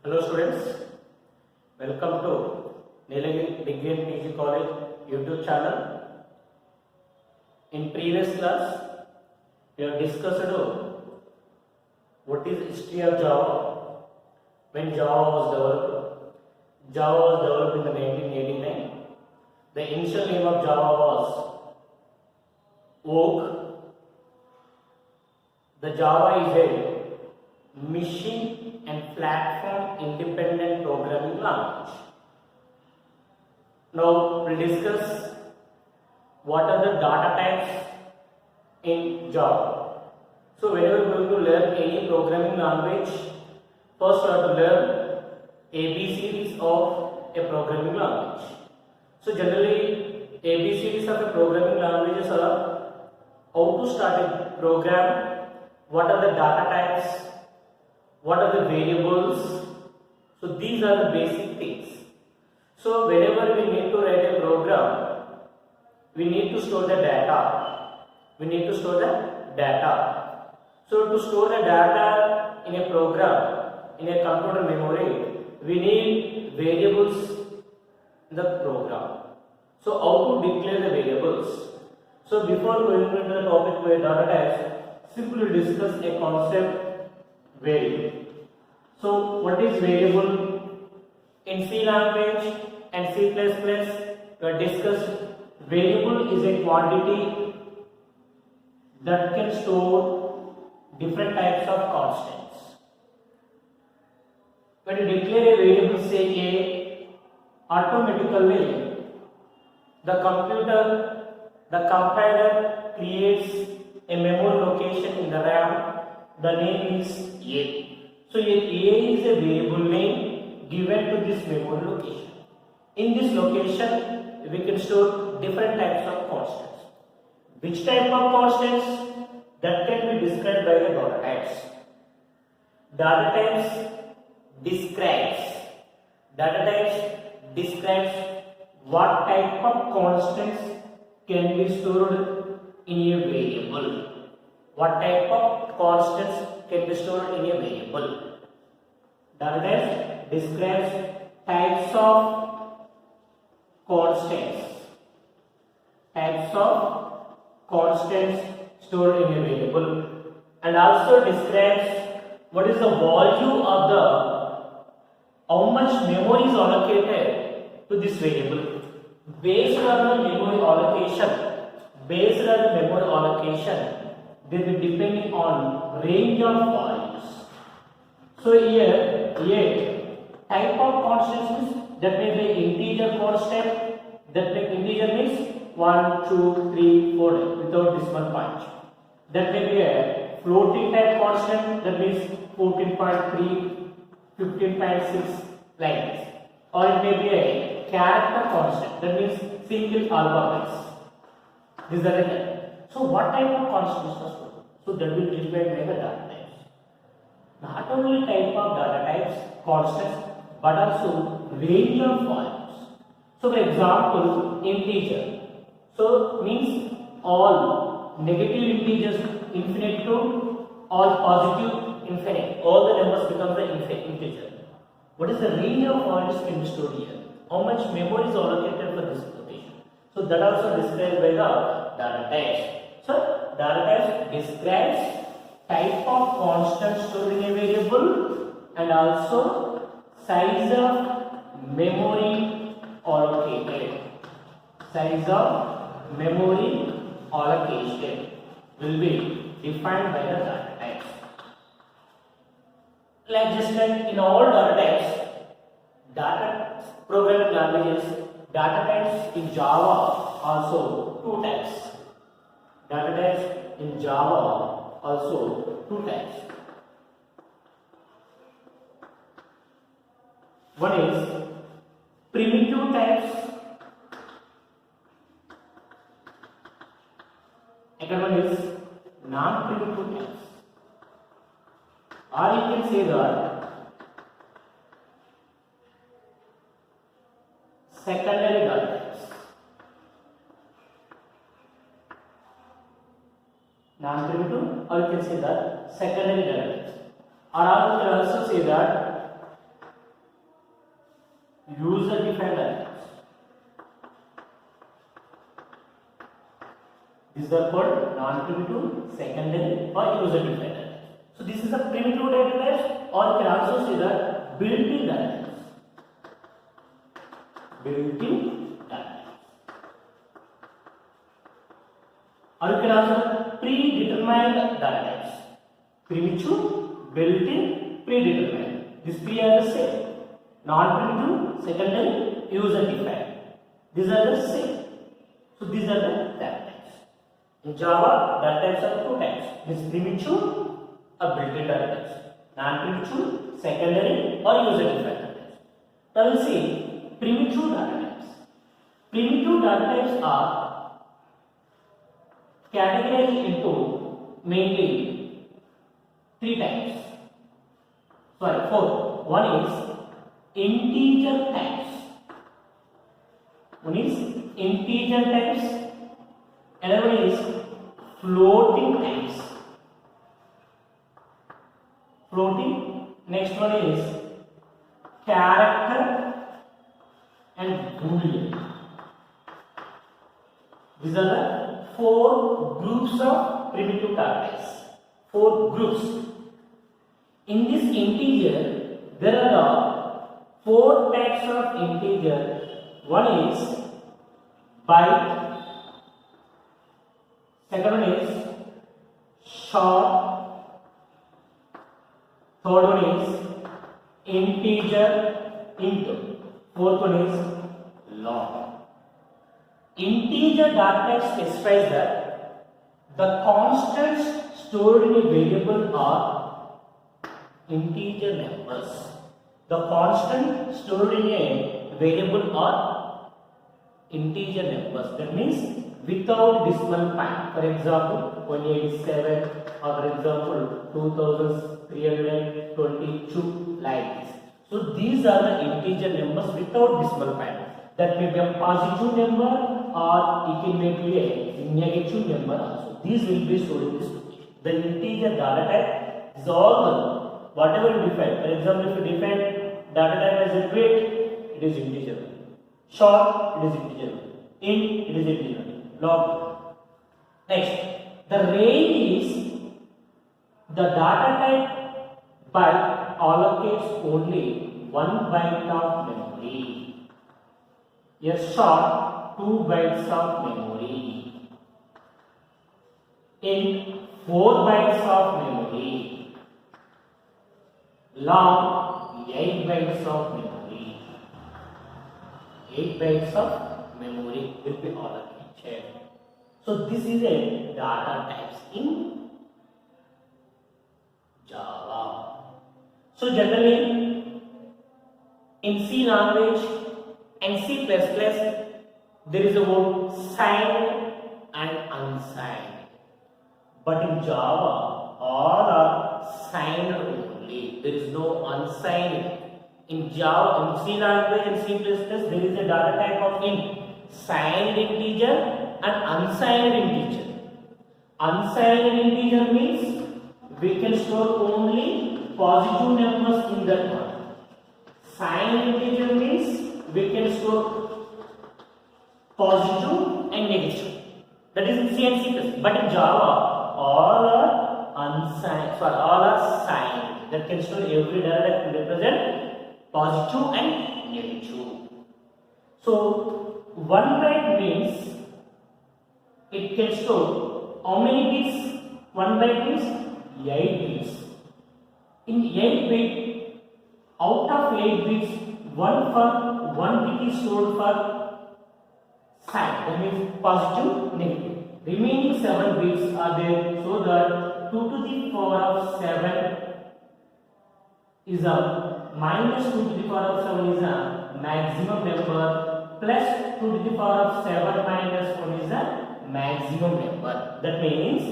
Hello students, welcome to Nilagiri Degree and PG College YouTube channel. In previous class, we have discussed what is history of Java, when Java was developed. Java was developed in the 1989. The initial name of Java was Oak. The Java is a machine and platform independent programming language. Now we'll discuss what are the data types in Java. So whenever we are going to learn any programming language, first we have to learn ABCs of a programming language. So generally ABCs of a programming languages are how to start a program, what are the data types, what are the variables. So these are the basic things. So whenever we need to write a program, we need to store the data. We need to store the data. So to store the data in a program, in a computer memory, we need variables in the program. So how to declare the variables? So before going into the topic where data types, simply discuss a concept variable. So what is variable? In C language and C++, we have discussed variable is a quantity that can store different types of constants. When you declare a variable, say A, automatically the compiler creates a memory location in the RAM. The name is A. So A is a variable name given to this memory location. In this location, we can store different types of constants. Which type of constants? That can be described by the data types. Data types describes what type of constants can be stored in a variable. What type of constants can be stored in a variable? Data types describes types of constants. Types of constants stored in a variable, and also describes what is the value of how much memory is allocated to this variable. Based on the memory allocation, they will be depending on range of values. So here, type of constants means that may be integer constant. That may integer means 1, 2, 3, 4 without decimal point. That may be a floating type constant. That means 14.3, 15.6 like this. Or it may be a character constant. That means single alphabets. These are the. So what type of constants are stored? So that will be defined by the data types. Not only type of data types, constants, but also range of values. So for example, integer. So means all negative integers infinite to all positive infinite. All the numbers become the integer. What is the range of values can be stored here? How much memory is allocated for this location? So that also described by the data types. So data types describes type of constant stored in a variable and also size of memory allocated. Size of memory allocation will be defined by the data types. Like just like in all data programming languages, data types in Java also two types. Data types in Java also two types. One is primitive types, and one is non-primitive types. Or you can say that secondary data types. Non-primitive, or you can say that secondary data types. Or you can also say that user-defined data types. These are called non-primitive, secondary, or user-defined data types. So this is a primitive data types, or you can also say that built-in data types. Built-in data types. Or you can also predetermined data types. Primitive, built-in, predetermined. These three are the same. Non-primitive, secondary, user-defined. These are the same. So these are the data types. In Java, data types are two types. This primitive or built-in data types. Non-primitive, secondary, or user-defined data types. Now we will see primitive data types. Primitive data types are categorized into mainly three types. Sorry, four. One is integer types. One is integer types. Another one is floating types. Floating. Next one is character and boolean. These are the four groups of primitive data types. Four groups. In this integer, there are four types of integer. One is byte, second one is short, third one is integer int, fourth one is long. Integer data type specifies that the constants stored in a variable are integer numbers. The constant stored in a variable are integer numbers. That means without decimal point. For example, 187 or for example 2322 like this. So these are the integer numbers without decimal point. That may be a positive number or it can be a negative number also. These will be stored in this picture. The integer data type is all the whatever you define. For example, if you define data type as a weight, it is integer. Short, it is integer. Int, it is integer. Long. Next, the range is the data type byte allocates only 1 byte of memory. A short 2 bytes of memory. Int 4 bytes of memory. Long 8 bytes of memory. 8 bytes of memory will be allocated. So this is a data types in Java. So generally in C language and C++, there is a word signed and unsigned. But in Java, all are signed only. There is no unsigned. In Java, in C language and C++, there is a data type of int. Signed integer and unsigned integer. Unsigned integer means we can store only positive numbers in that one. Signed integer means we can store positive and negative. That is in C and C++. But in Java, all are unsigned. Sorry, all are signed. That can store every data that can represent positive and negative. So 1 byte means it can store how many bits? 1 byte means 8 bits. In 8 bit, out of 8 bits, one bit is stored for sign. That means positive, negative. Remaining 7 bits are there, so that 2 to the power of 7 is a minus 2 to the power of 7 is a maximum number, plus 2 to the power of 7 minus 1 is a maximum number. That means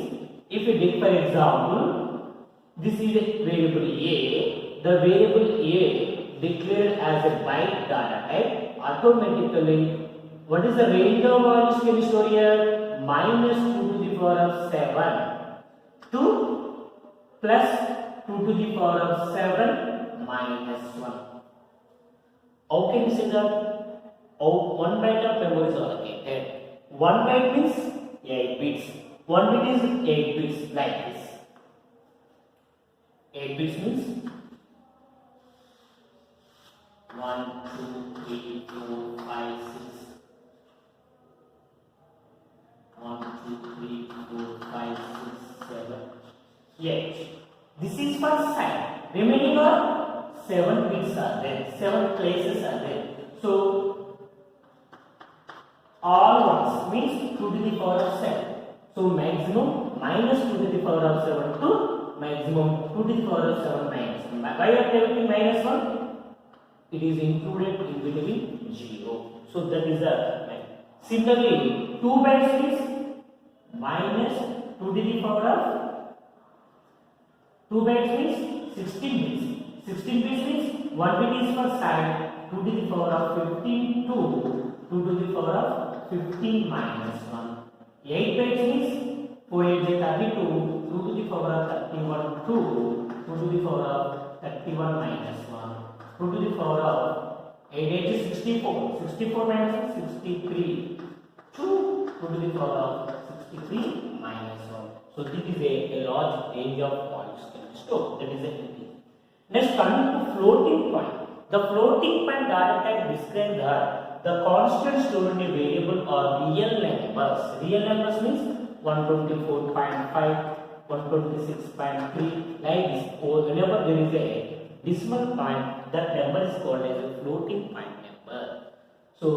if we take for example, this is a variable A, the variable A declared as a byte data type, automatically what is the range of values can store here? Minus 2 to the power of 7 to plus 2 to the power of 7 minus 1. How can you say that? Oh, 1 byte of memory is allocated. 1 byte means 8 bits. 1 bit is 8 bits like this. 8 bits means 1, 2, 3, 4, 5, 6. 1, 2, 3, 4, 5, 6, 7, 8. This is for sign. Remaining are 7 bits are there. 7 places are there. So all ones means 2 to the power of 7. So maximum minus 2 to the power of 7 to maximum 2 to the power of 7 minus 1. Why are taking minus 1? It is included in between 0. So that is the similarly 2 bytes is minus 2 to the power of 2 bytes means 16 bits. 16 bits means 1 bit is for sign 2 to the power of 15 to 2 to the power of 15 minus 1. 8 bytes means 4 8 is 32, 2 to the power of 31 to 2 to the power of 31 minus 1. 2 to the power of 8 8 is 64. 64 minus 63. 2 to the power of 63 minus 1. So this is a large range of points can be stored. That is a thing. Next, coming to floating point. The floating point data type describes that the constant stored in a variable are real numbers. Real numbers means 124.5, 126.3 like this. Or whenever there is a decimal point, that number is called as a floating point number. So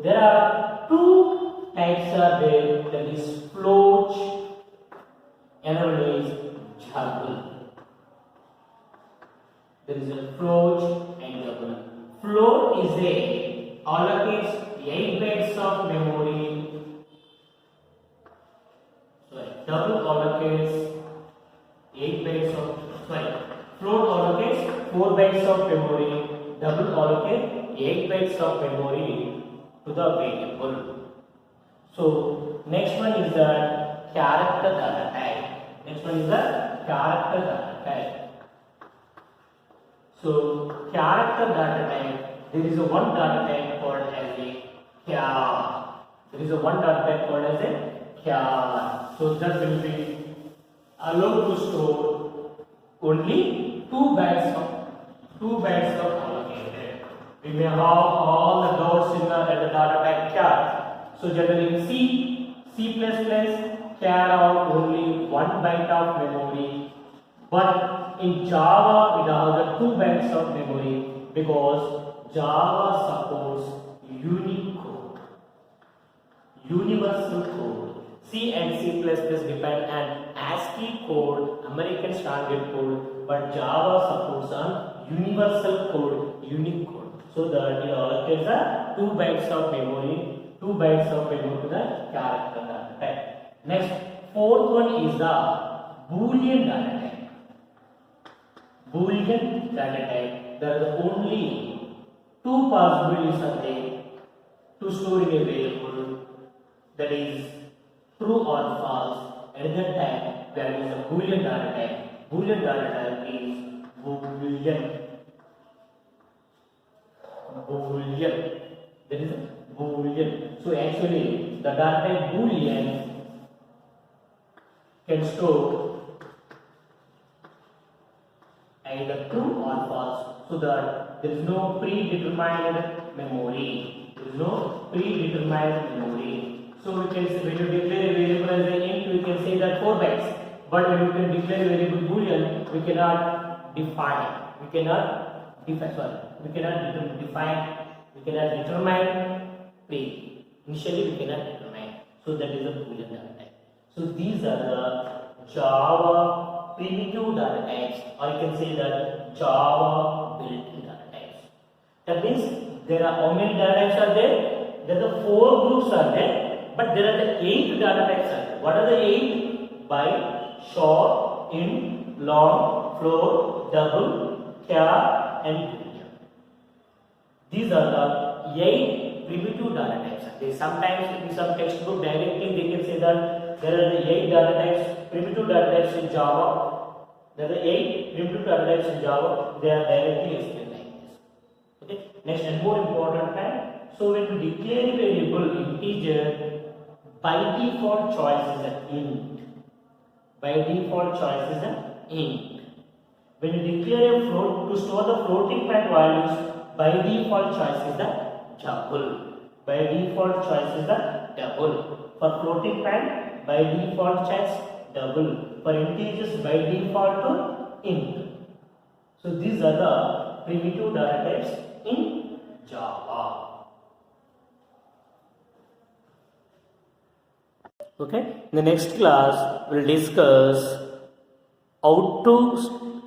there are two types are there, that is float, another is juggle. There is a float and juggle. Float is a allocates 8 bytes of memory. Double allocates 8 bytes of float allocates 4 bytes of memory. Double allocates 8 bytes of memory to the variable. So next one is the character data type. Next one is the character data type. So character data type, there is a one data type called as a char. There is a one data type called as a char. So that will be allowed to store only 2 bytes of allocated. We may have all the dots in the data type char. So generally in C++ char out only 1 byte of memory, but in Java we have the 2 bytes of memory because Java supports Unicode, universal code. C and C++ depend on ASCII code, American Standard Code, but Java supports on universal code, Unicode. So that it allocates the 2 bytes of memory, 2 bytes of memory to the character data type. Next, fourth one is the Boolean data type. Boolean data type. There are only 2 possibilities are there to store in a variable, that is true or false. At that time, there is a Boolean data type. Boolean data type is Boolean. There is a Boolean. So actually, the data type Boolean can store either true or false, so that there is no predetermined memory. There is no predetermined memory. So we can say when you declare a variable as an int, we can say that 4 bytes. But when you can declare a variable Boolean, we cannot define. We cannot determine pre. Initially we cannot determine. So that is a Boolean data type. So these are the Java primitive data types, or you can say that Java built-in data types. That means there are how many data types are there? There are 4 groups are there, but there are the 8 data types are there. What are the 8? Byte, short, int, long, float, double, char, and boolean. These are the 8 primitive data types. Sometimes in some textbook directly they can say that there are the 8 data types, primitive data types in Java. There are 8 primitive data types in Java. They are directly explained like this. Okay. Next and more important fact, so when we declare a variable integer, by default choice is an int. By default choice is an int. When you declare a float to store the floating point values, by default choice is the double. By default choice is the double. For floating point, by default choice double. For integers, by default to int. So these are the primitive data types in Java. Okay, in the next class we'll discuss how to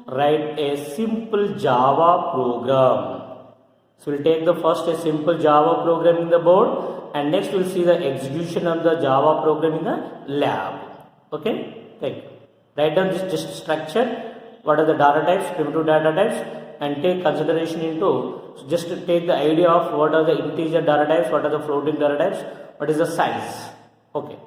write a simple Java program. So we'll take the first a simple Java program in the board, and next we'll see the execution of the Java program in the lab. Okay, thank you. Write down this just structure. What are the data types, primitive data types, and take consideration into, so just to take the idea of what are the integer data types, what are the floating data types, what is the size. Okay.